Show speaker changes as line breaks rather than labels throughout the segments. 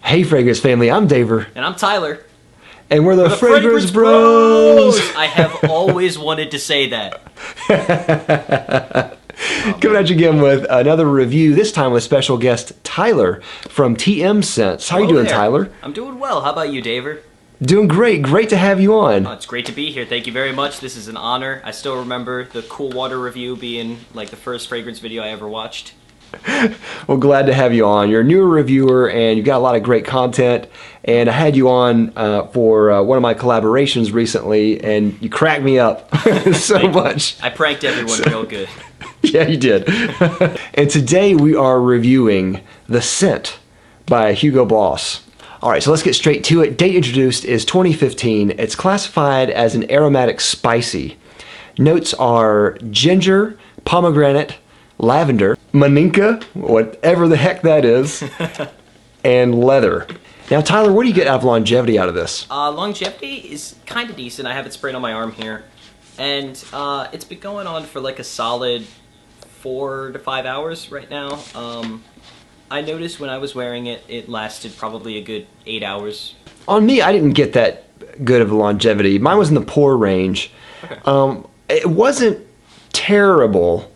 Hey, Fragrance family, I'm Daver,
And I'm Tyler.
and we're the,
We're the
Fragrance,
Fragrance
Bros.
I have always wanted to say that.
Coming at you again with another review, this time with special guest Tyler from TM Scents. How you
Hello
doing,
there.
Tyler?
I'm doing well. How about you, Daver?
Doing great. Great to have you on.
Oh, it's great to be here. Thank you very much. This is an honor. I still remember the Cool Water review being like the first fragrance video I ever watched.
Well, glad to have you on. You're a newer reviewer, and you've got a lot of great content. And I had you on for one of my collaborations recently, and you cracked me up so much.
I pranked everyone real good.
Yeah, you did. And today we are reviewing The Scent by Hugo Boss. All right, so let's get straight to it. Date introduced is 2015. It's classified as an aromatic spicy. Notes are ginger, pomegranate, lavender, maninka, whatever the heck that is, and leather. Now, Tyler, what do you get out of longevity out of this?
Longevity is kind of decent. I have it sprayed on my arm here. And it's been going on for like a solid 4 to 5 hours right now. I noticed when I was wearing it, it lasted probably a good 8 hours.
On me, I didn't get that good of a longevity. Mine was in the poor range.
Okay.
It wasn't terrible,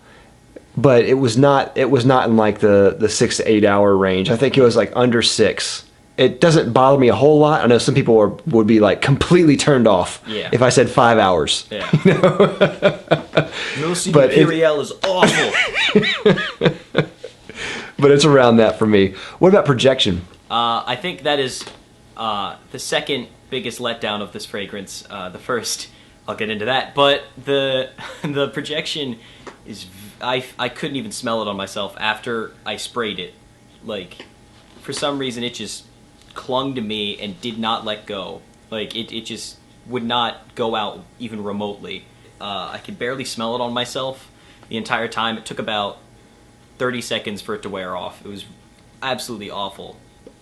but it was not in like the 6 to 8 hour range. I think it was like under 6. It doesn't bother me a whole lot. I know some people would be like completely turned off if I said 5 hours.
Yeah.
But
Imperial is awful.
But it's around that for me. What about projection?
I think that is the second biggest letdown of this fragrance. The first, I'll get into that. But the projection is, I couldn't even smell it on myself after I sprayed it. Like, for some reason, it just clung to me and did not let go. Like, it just would not go out even remotely. I could barely smell it on myself the entire time. It took about 30 seconds for it to wear off. It was absolutely awful.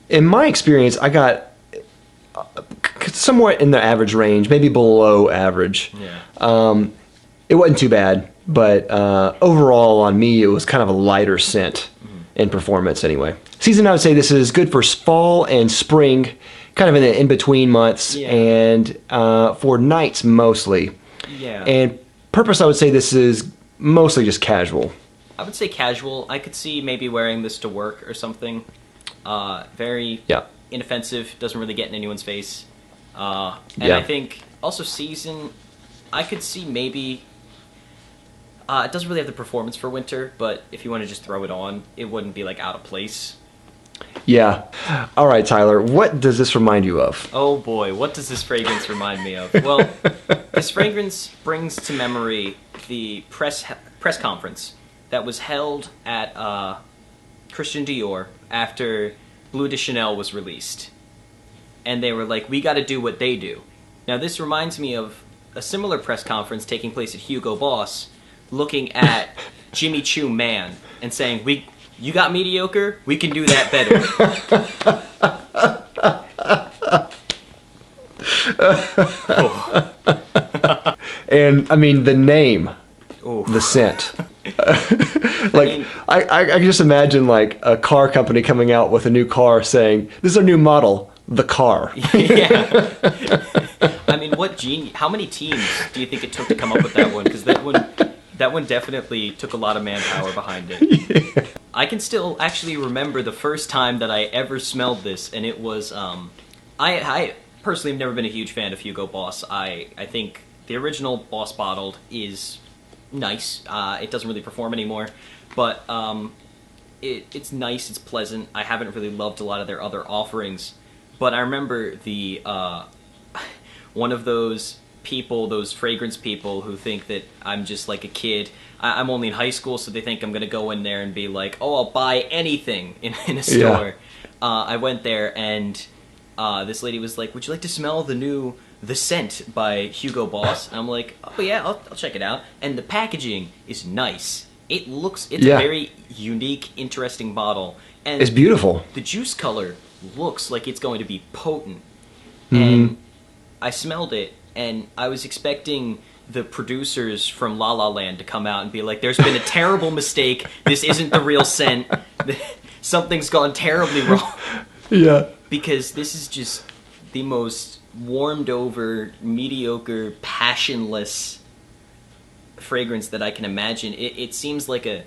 In my experience, I got somewhat in the average range, maybe below average.
Yeah.
It wasn't too bad, but overall on me, it was kind of a lighter scent in performance anyway. Season, I would say this is good for fall and spring, kind of in the in-between months, and for nights mostly.
Yeah.
And purpose, I would say this is mostly just casual.
I would say casual. I could see maybe wearing this to work or something. Very inoffensive, doesn't really get in anyone's face. And I think also season, I could see maybe, it doesn't really have the performance for winter, but if you want to just throw it on, it wouldn't be like out of place.
Yeah. All right, Tyler, what does this remind you of?
Oh boy, what does this fragrance remind me of? Well, this fragrance brings to memory the press conference that was held at Christian Dior after Bleu de Chanel was released. And they were like, we got to do what they do. Now this reminds me of a similar press conference taking place at Hugo Boss, looking at Jimmy Choo Man and saying, you got mediocre, we can do that better.
And I mean the name, the scent. Like I can just imagine like a car company coming out with a new car saying, "This is our new model, the car."
Yeah. I mean, how many teams do you think it took to come up with that one? Because that one definitely took a lot of manpower behind it. Yeah. I can still actually remember the first time that I ever smelled this, and it was I personally have never been a huge fan of Hugo Boss. I think the original Boss Bottled is nice. It doesn't really perform anymore, but it's nice, it's pleasant. I haven't really loved a lot of their other offerings, but I remember the one of those people, those fragrance people who think that I'm just like a kid. I'm only in high school, so they think I'm gonna go in there and be like, oh, I'll buy anything in a store. I went there and this lady was like, would you like to smell the new The Scent by Hugo Boss? And I'm like, oh yeah, I'll check it out. And the packaging is nice. It's a very unique, interesting bottle. And
it's beautiful.
The juice color looks like it's going to be potent. And I smelled it, and I was expecting the producers from La La Land to come out and be like, there's been a terrible mistake. This isn't the real scent. Something's gone terribly wrong.
Yeah.
because this is just the most warmed over, mediocre, passionless fragrance that I can imagine. It seems like a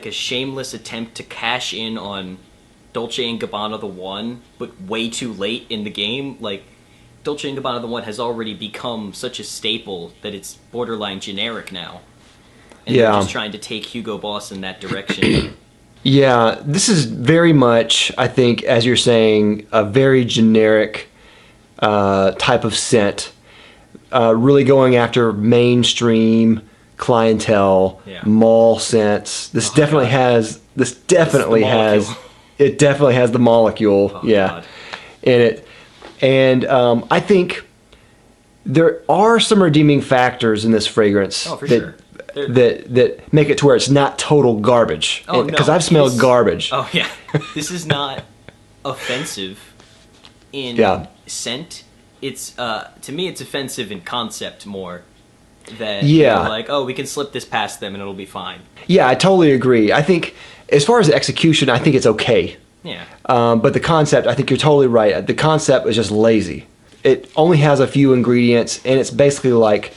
shameless attempt to cash in on Dolce & Gabbana the One, but way too late in the game. Like, Dolce & Gabbana the One has already become such a staple that it's borderline generic now. And they're just trying to take Hugo Boss in that direction.
Yeah, this is very much, I think, as you're saying, a very generic type of scent. Really going after mainstream clientele, mall scents. This definitely has the molecule,
God.
in it. And I think there are some redeeming factors in this fragrance
sure.
that make it to where it's not total garbage. Because I've smelled garbage.
Oh, yeah. This is not offensive in scent. It's to me, it's offensive in concept more. That you're like, oh, we can slip this past them and it'll be fine.
Yeah, I totally agree. I think as far as the execution, I think it's okay.
Yeah.
But the concept, I think you're totally right. The concept is just lazy. It only has a few ingredients, and it's basically like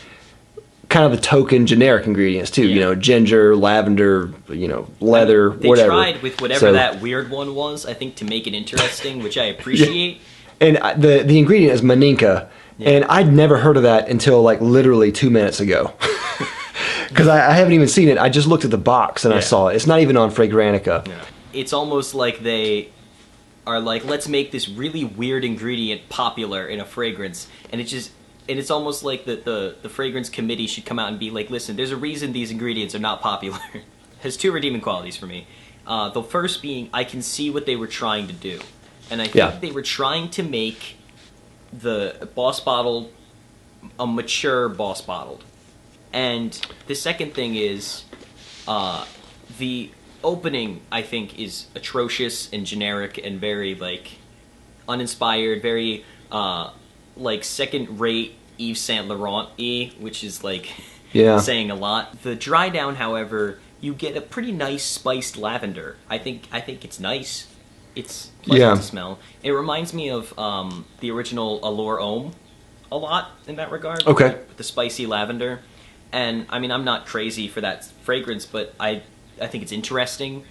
kind of the token generic ingredients too. You know, ginger, lavender, leather,
they
whatever.
They tried with whatever that weird one was, I think, to make it interesting, which I appreciate.
And the ingredient is maninka. Yeah. And I'd never heard of that until like literally 2 minutes ago. Because I haven't even seen it. I just looked at the box and I saw it. It's not even on Fragrantica.
Yeah. It's almost like they are like, let's make this really weird ingredient popular in a fragrance. And it's almost like the fragrance committee should come out and be like, listen, there's a reason these ingredients are not popular. It has two redeeming qualities for me. The first being, I can see what they were trying to do. And I think they were trying to make the Boss Bottled a mature Boss Bottled. And the second thing is the opening, I think, is atrocious and generic and very like uninspired, very like second-rate Yves Saint Laurent-y, which is like saying a lot. The dry down, however, you get a pretty nice spiced lavender. I think it's nice. It's pleasant to smell. It reminds me of the original Allure Homme a lot in that regard.
Okay.
The spicy lavender. And, I mean, I'm not crazy for that fragrance, but I think it's interesting.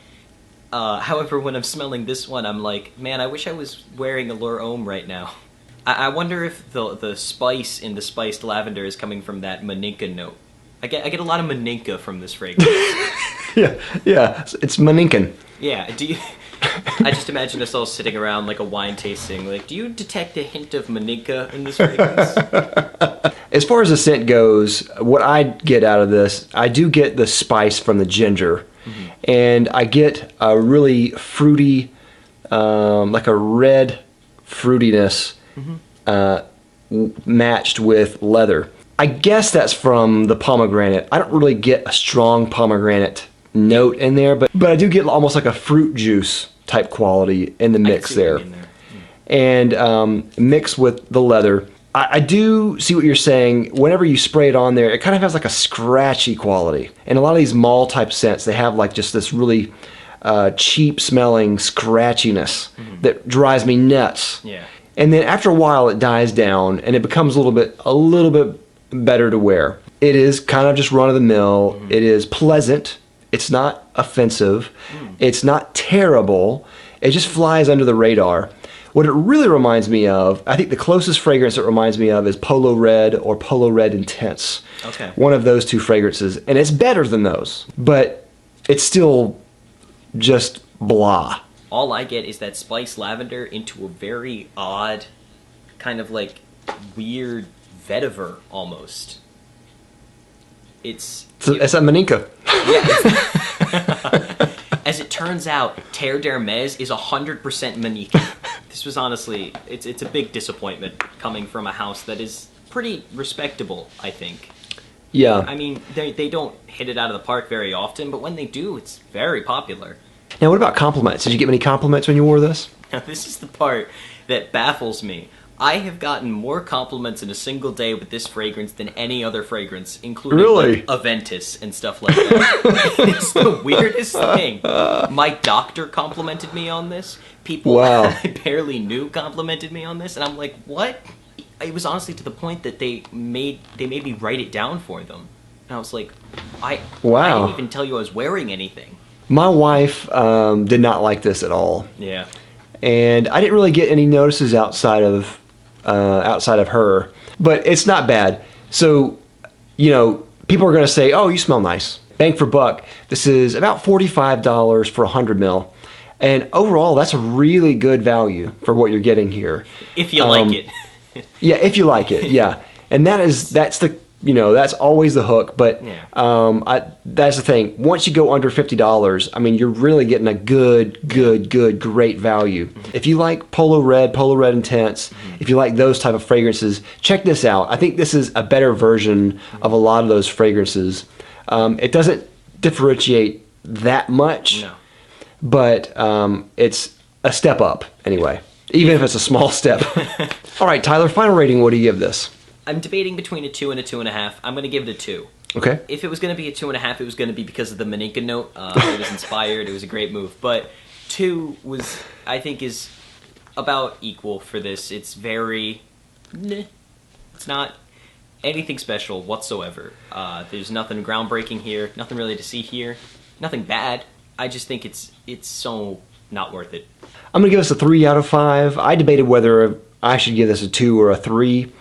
However, when I'm smelling this one, I'm like, man, I wish I was wearing Allure Homme right now. I wonder if the spice in the spiced lavender is coming from that maninka note. I get a lot of maninka from this fragrance.
yeah, it's maninkin.
Yeah, I just imagine us all sitting around like a wine tasting. Like, do you detect a hint of maninka in this fragrance?
As far as the scent goes, what I get out of this, I do get the spice from the ginger. Mm-hmm. And I get a really fruity, like a red fruitiness matched with leather. I guess that's from the pomegranate. I don't really get a strong pomegranate note in there, but I do get almost like a fruit juice type quality in the mix there. And mixed with the leather. I do see what you're saying. Whenever you spray it on there, it kind of has like a scratchy quality. And a lot of these mall type scents, they have like just this really cheap smelling scratchiness that drives me nuts.
Yeah.
And then after a while it dies down and it becomes a little bit better to wear. It is kind of just run of the mill. It is pleasant. It's not offensive. It's not terrible. It just flies under the radar. What it really reminds me of, I think the closest fragrance it reminds me of is Polo Red or Polo Red Intense.
Okay.
One of those two fragrances. And it's better than those. But it's still just blah.
All I get is that spiced lavender into a very odd, kind of like weird vetiver almost. It's
a maninka.
Yeah. As it turns out, Terre d'Hermès is 100% maninka. This was honestly, it's a big disappointment coming from a house that is pretty respectable, I think.
Yeah.
I mean, they don't hit it out of the park very often, but when they do, it's very popular.
Now, what about compliments? Did you get many compliments when you wore this?
Now, this is the part that baffles me. I have gotten more compliments in a single day with this fragrance than any other fragrance, including
Really?
like Aventus and stuff like that. It's the weirdest thing. My doctor complimented me on this. People
Wow.
I barely knew complimented me on this, and I'm like, what? It was honestly to the point that they made me write it down for them. And I was like, I
Wow.
didn't even tell you I was wearing anything.
My wife did not like this at all.
Yeah.
And I didn't really get any notices outside of her, but it's not bad. So, you know, people are going to say, "Oh, you smell nice." Bang for buck. This is about $45 for 100 ml, and overall, that's a really good value for what you're getting here.
If you like it.
Yeah, if you like it, yeah. And that's the, you know, that's always the hook. But
Yeah.
that's the thing. Once you go under $50, I mean, you're really getting a great value. If you like Polo Red Intense, if you like those type of fragrances, check this out. I think this is a better version of a lot of those fragrances. It doesn't differentiate that much,
No.
but it's a step up anyway, even if it's a small step. All right, Tyler, final rating. What do you give this?
I'm debating between a 2 and a 2.5. I'm going to give it a 2.
Okay.
If it was going to be a 2.5, it was going to be because of the Maninka note. It was inspired. It was a great move. But 2 was, I think, is about equal for this. It's very, it's not anything special whatsoever. There's nothing groundbreaking here. Nothing really to see here. Nothing bad. I just think it's so not worth it.
I'm going to give this a 3 out of 5. I debated whether I should give this a 2 or a 3.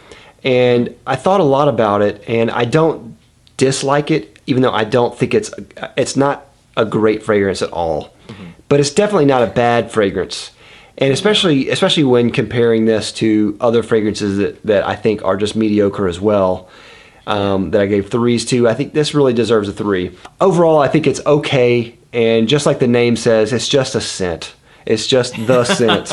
And I thought a lot about it, and I don't dislike it, even though I don't think it's not a great fragrance at all. Mm-hmm. But it's definitely not a bad fragrance. And especially when comparing this to other fragrances that I think are just mediocre as well, that I gave 3s to, I think this really deserves a 3. Overall, I think it's okay, and just like the name says, it's just a scent. It's just the scent.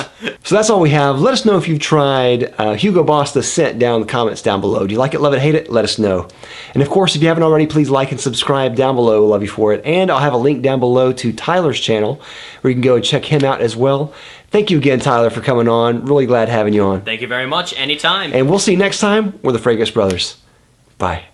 So that's all we have. Let us know if you've tried Hugo Boss the scent down in the comments down below. Do you like it, love it, hate it? Let us know. And of course, if you haven't already, please like and subscribe down below. We'll love you for it. And I'll have a link down below to Tyler's channel where you can go and check him out as well. Thank you again, Tyler, for coming on. Really glad having you on.
Thank you very much. Anytime.
And we'll see you next time. We're the Fragrance Brothers. Bye.